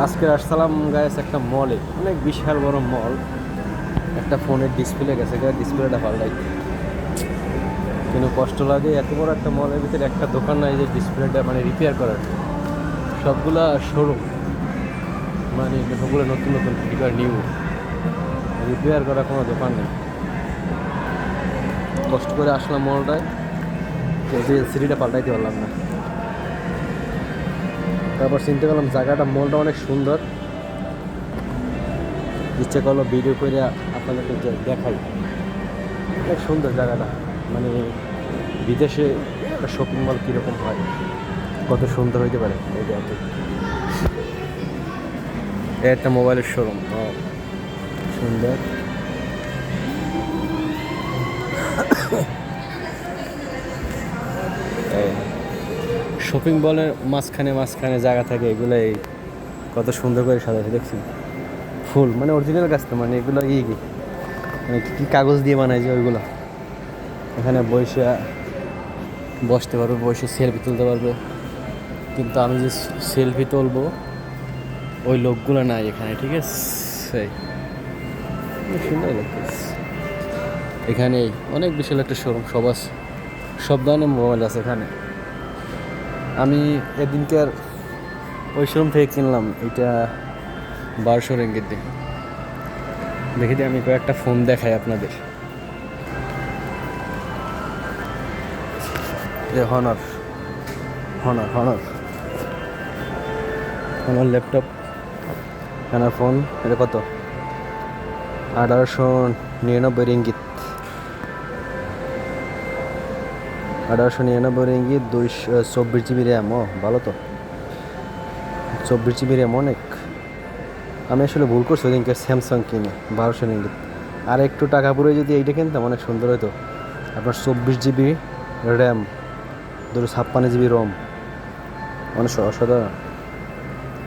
আজকে আসসালাম গাইস একটা মলে, অনেক বিশাল বড় মল। একটা ফোনের ডিসপ্লে গেছে, ডিসপ্লেটা পাল্টাই, কিন্তু কষ্ট লাগে। এত বড় একটা মলের ভিতরে একটা দোকান নাই যে ডিসপ্লেটা মানে রিপেয়ার করার। সবগুলা শোরুম, মানে সবগুলো নতুন নতুন নিউ, রিপেয়ার করা কোনো দোকান নেই। কষ্ট করে আসলাম মলটায়, কিন্তু এলসিডিটা পাল্টাইতে পারলাম না। তারপর চিন্তা করলাম জায়গাটা, মলটা অনেক সুন্দর, ইচ্ছে করলো ভিডিও করে আপনাদেরকে দেখাই। অনেক সুন্দর জায়গাটা, মানে বিদেশে একটা শপিং মল কীরকম হয়, কত সুন্দর হইতে পারে এটা। একটা মোবাইলের শোরুম, সুন্দর। শপিং মলের মাঝখানে মাঝখানে জায়গা থাকে, এগুলাই কত সুন্দর করে সাজাতে দেখছি। ফুল মানে অরিজিনাল গাছ তো, মানে এগুলো মানে কি কাগজ দিয়ে বানায় যে ওইগুলো। এখানে বসতে পারবে, বসে সেলফি তুলতে পারবে, কিন্তু আমি যে সেলফি তুলবো ওই লোকগুলো নাই এখানে, ঠিক আছে। সুন্দর লাগতেছে। এখানে অনেক বিশাল একটা শোরুম, সব ধরনের মোবাইল আছে এখানে। আমি এদিনকে আর ওই শোরুম থেকে কিনলাম, এটা 1200 রিঙ্গিত দিয়ে। দেখি দিয়ে আমি কয়েকটা ফোন দেখাই আপনাদের। যে হনার ল্যাপটপ, হনার ফোন। এটা কত? 1899 রিঙ্গিত। 1899 ringgit, 24 GB RAM. ও ভালো তো, 24 জিবি র্যাম অনেক। আমি আসলে ভুল করছি ওদিনকে স্যামসাং কিনে 1200 রিঙ্গিত। আর একটু টাকা পরে যদি এইটা কিনতাম অনেক সুন্দর হতো। আপনার 24 জিবি র্যাম, 56 জিবি রম, অনেক অসাধারণ।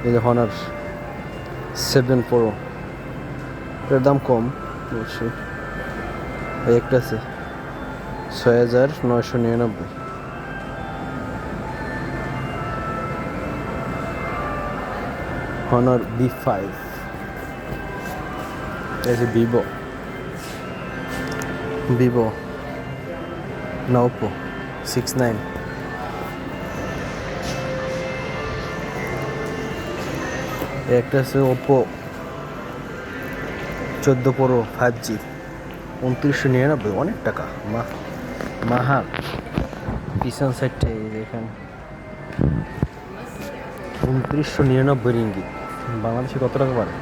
এই যে হনার 7 প্রো, এটার দাম কম অবশ্যই। এই একটা আছে 6999। Honours B5। এই যে ভিভো না ওপো 69। একটা আছে ওপো 14 প্রো 5G, 2999। অনেক টাকা, মাহাল। পিছন সাইডটা এখানে 2999 রিঙ্গিত। বাংলাদেশে কত টাকা পারে?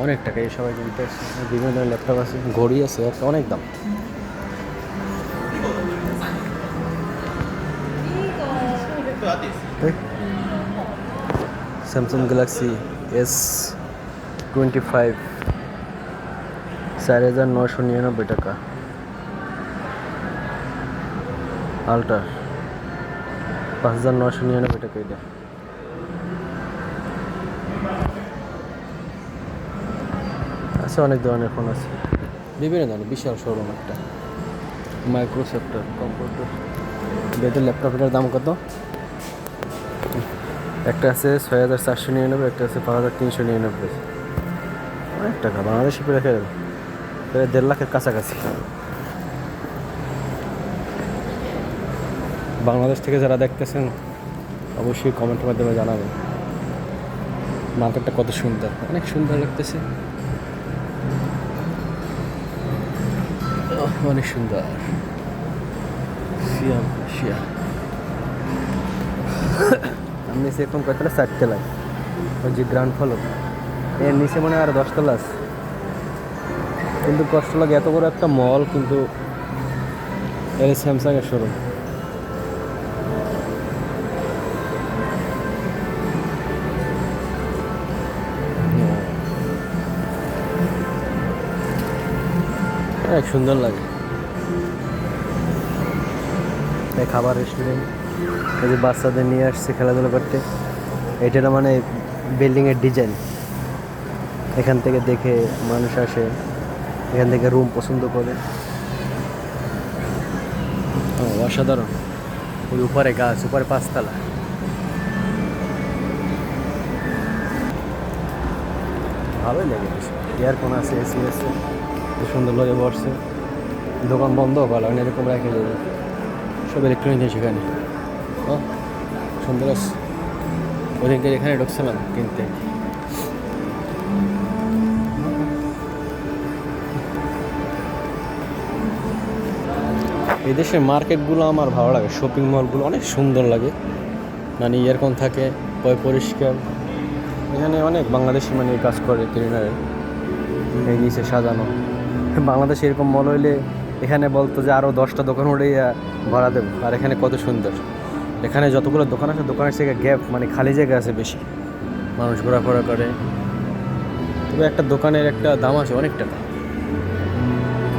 অনেক টাকা। এই সবাই কিনতে আসছে। বিভিন্ন ধরনের ল্যাপটপ আছে, ঘড়ি আছে, একটা অনেক দাম। স্যামসাং গ্যালাক্সি S25 4999 টাকা। আলট্রা 5999 টাকা। এটা আছে, অনেক ধরনের ফোন আছে, বিভিন্ন ধরনের। বিশাল শোরুম একটা। মাইক্রোসফটের কম্পিউটার। বেদের ল্যাপটপের দাম কত? একটা আছে 6499, একটা আছে 5399। অনেক টাকা। বাংলাদেশে প্রায় 1.5 লাখের কাছাকাছি। বাংলাদেশ থেকে যারা দেখতেছেন অবশ্যই কমেন্টের মাধ্যমে জানাবেন মার্কেটটা কত সুন্দর, অনেক সুন্দর লাগতেছে, অনেক সুন্দর। আমি এখন কয়তলা? 4 তলায়। ওই যে গ্রাউন্ড ফ্লোর, এর নিচে মনে হয় আর 10 তলা আছে। কিন্তু কষ্ট লাগে, এত বড় একটা মল, কিন্তু এর স্যামসাং এর শোরুম। অনেক সুন্দর লাগে। এই খাবার রেস্টুরেন্ট, এই যে বাচ্চাদের নিয়ে আসছে খেলাধুলা করতে। এটা মানে বিল্ডিংয়ের ডিজাইন, এখান থেকে দেখে মানুষ আসে, এখান থেকে রুম পছন্দ করে। অসাধারণ। ওই উপরে গাছ, উপরে 5 তলা। ভালোই লাগে এয়ারকন আছে, এসি আছে, খুব সুন্দর লাগে বসছে। দোকান বন্ধ ভালো হয় না, এরকম রেখে দেবে সব ইলেকট্রনিক জিনিস এখানে। ও সুন্দর আছে। ওদিনকে এখানে ঢুকছিলাম কিনতে। এই দেশের মার্কেটগুলো আমার ভালো লাগে, শপিং মলগুলো অনেক সুন্দর লাগে, মানে এয়ারকন থাকে, পরিষ্কার। এখানে অনেক বাংলাদেশি মানে কাজ করে ক্লিনারের, এই নিচে সাজানো। বাংলাদেশে এরকম মল হইলে এখানে বলতো যে আরও 10টা দোকান উঠে ভাড়া দেবো। আর এখানে কত সুন্দর, এখানে যতগুলো দোকান আছে দোকানের থেকে গ্যাপ মানে খালি জায়গা আছে বেশি, মানুষ ঘোরাফেরা করে। তবে একটা দোকানের একটা দাম আছে অনেক টাকা,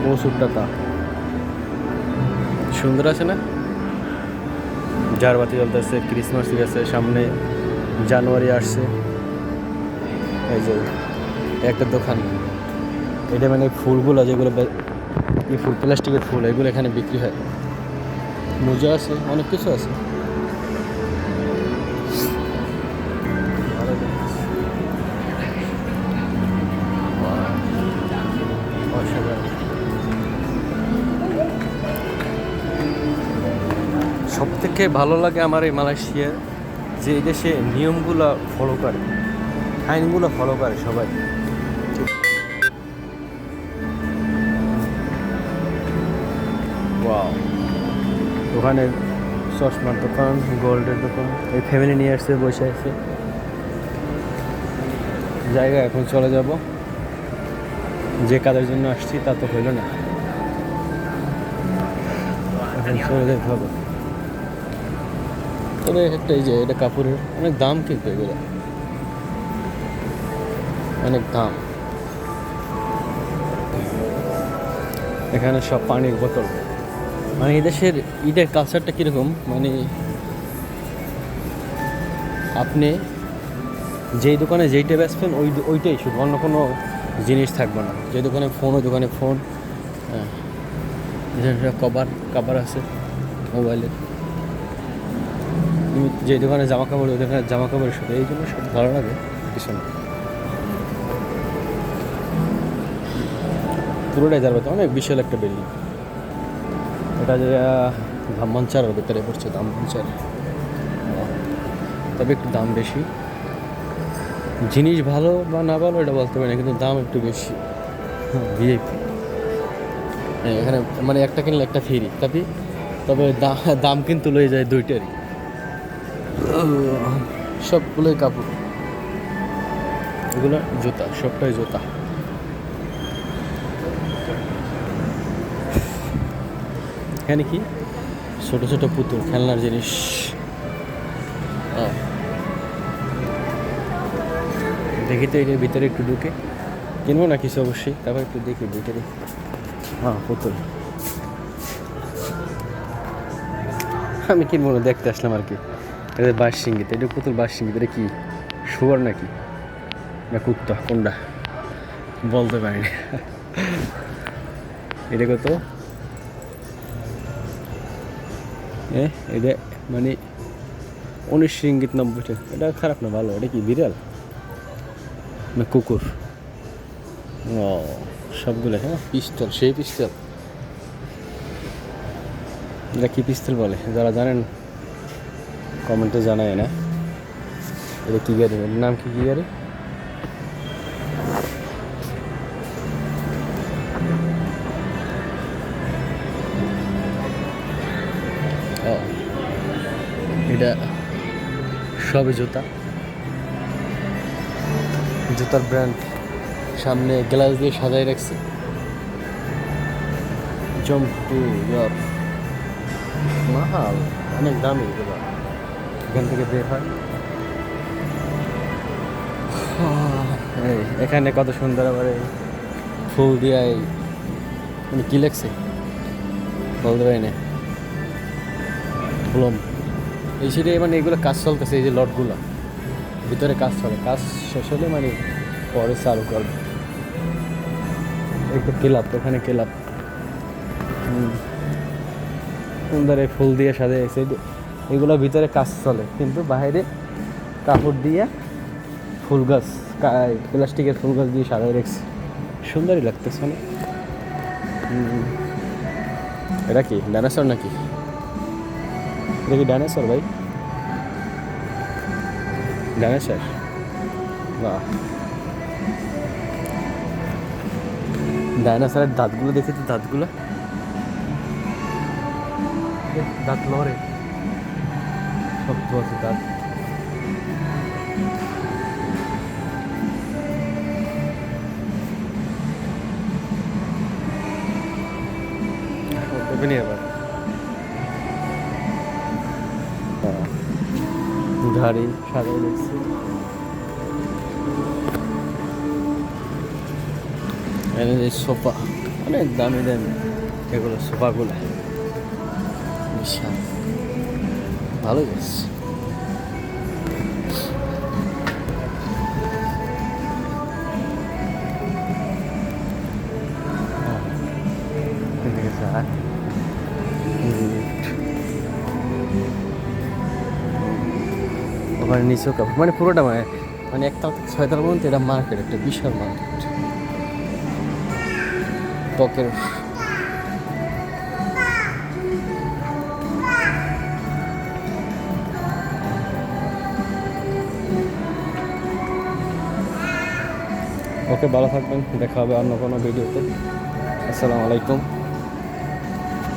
70 টাকা। সুন্দর আছে না, ঝাড়বাতি জ্বলতেছে, ক্রিসমাস গেছে সামনে, জানুয়ারি আসছে। এই যে একটা দোকান, এটা মানে ফুলগুলো যেগুলো এই ফুল, প্লাস্টিকের ফুল, এগুলো এখানে বিক্রি হয়। মোজা আছে, অনেক কিছু আছে। সব থেকে ভালো লাগে আমার এই মালয়েশিয়ার যে এই দেশে নিয়মগুলো ফলো করে, আইনগুলো ফলো করে সবাই। ওয়াও, ওখানে চশমার দোকান, গোল্ডের দোকান, এই ফ্যামিলি নিয়ে আসছে, বসে আছে জায়গা। এখন চলে যাব, যে কাজের জন্য আসছি তা তো হইল না, এখন চলে যেতে হবে। তবে একটা এই যে এটা কাপড়ের অনেক দাম, কিন্তু এগুলো অনেক দাম। এখানে সব পানির বোতল, মানে এদেশের ঈদের কালচারটা কীরকম, মানে আপনি যেই দোকানে যেইটা বেচবেন ওইটাই শুধু, অন্য কোনো জিনিস থাকবে না। যে দোকানে ফোন, ওই দোকানে ফোন। হ্যাঁ, কভার আছে মোবাইলের। তুমি যে দোকানে জামা কাপড়, ওই দোকানে জামা কাপড়ের সাথে, এই জন্য সব ভালো লাগে কিছু না। পুরোটাই ঝাড়বাতি, অনেক বিশাল একটা বিল্ডিং। এটা যে ধামমঞ্চারের ভিতরে পড়ছে, ধামমঞ্চার। তবে একটু দাম বেশি, জিনিস ভালো বা না ভালো এটা বলতে পারি না, কিন্তু দাম একটু বেশি। ভিআইপি এখানে মানে একটা কিনলে একটা ফ্রি, তবে দাম কিন্তু লয়ে যায় দুইটারই। সবগুলোই কাপড়, এগুলো জুতা, সবটাই জুতা। এখানে কি ছোট ছোট পুতুল, খেলনার জিনিস। দেখি তো এটার ভিতরে একটু ঢুকে, কিনবো না কিছু অবশ্যই, তারপর একটু দেখি ভিতরে। পুতুল আমি কিনবো না, দেখতে আসলাম আর কি। এটা বাঁশিঙ্গিতে, এটা পুতুল বাঁশিঙ্গিতে। এটা কি শুয়ার নাকি না কুত্তা, কোনটা বলতে পারি না। এটা কত? এটা মানে 19 রিঙ্গিত 90 টাকা। এটা খারাপ না, ভালো। এটা কি বিড়াল না কুকুর? ও সবগুলো, হ্যাঁ পিস্তল, সেই পিস্তল। এটা কি পিস্তল বলে, যারা জানেন কমেন্টে জানায় না। এটা কি গাড়ি, এর নাম কি গাড়ি? ও এটা সবই জুতার ব্র্যান্ড, সামনে গ্লাস দিয়ে সাজাই রাখছে। জাম্প টু ইয়ার, মাহাল, অনেক দামি এগুলো। এখান থেকে বের হয়। এখানে কত সুন্দর আবার ফুল দিয়ে, মানে কি লেখছে বলতে পারি না, ফুলম। এই সাইডে মানে এগুলো কাজ চলতেছে, এই যে লটগুলো ভিতরে কাজ চলে, কাজ শেষ হলে মানে পরে চালু করবে। একটু ক্লাব, এখানে ক্লাব সুন্দর এই ফুল দিয়ে সাজিয়েছে। এগুলো ভিতরে কাজ চলে, কিন্তু বাইরে কাপড় দিয়ে ফুল ফুল গাছ, প্লাস্টিকের ফুল গাছ দিয়ে সাজায় রেখেছে, সুন্দরই লাগতেছে অনেক। এটা কি ডাইনোসর নাকি? এটা কি ডাইনোসর ভাই? ডাইনোসর, বাহ। ডাইনোসরের দাঁতগুলো দেখেছি, দাঁতগুলো, দাঁত লড়ে, শক্ত আছে দাঁত। দেখবেনি এবার গাড়ি সাজাই দেখছি। সোফা অনেক দামি দামি, এগুলো সোফাগুলো বিশাল, ভালোই আছে। ওখানে নিচেও কাপড়, মানে পুরোটা মানে একতলা থেকে 6 তলা পর্যন্ত এটা মার্কেট, একটা বিশাল মার্কেট। ত্বকের ওকে, ভালো থাকবেন, দেখা হবে অন্য কোনো ভিডিওতে। আসসালামু আলাইকুম।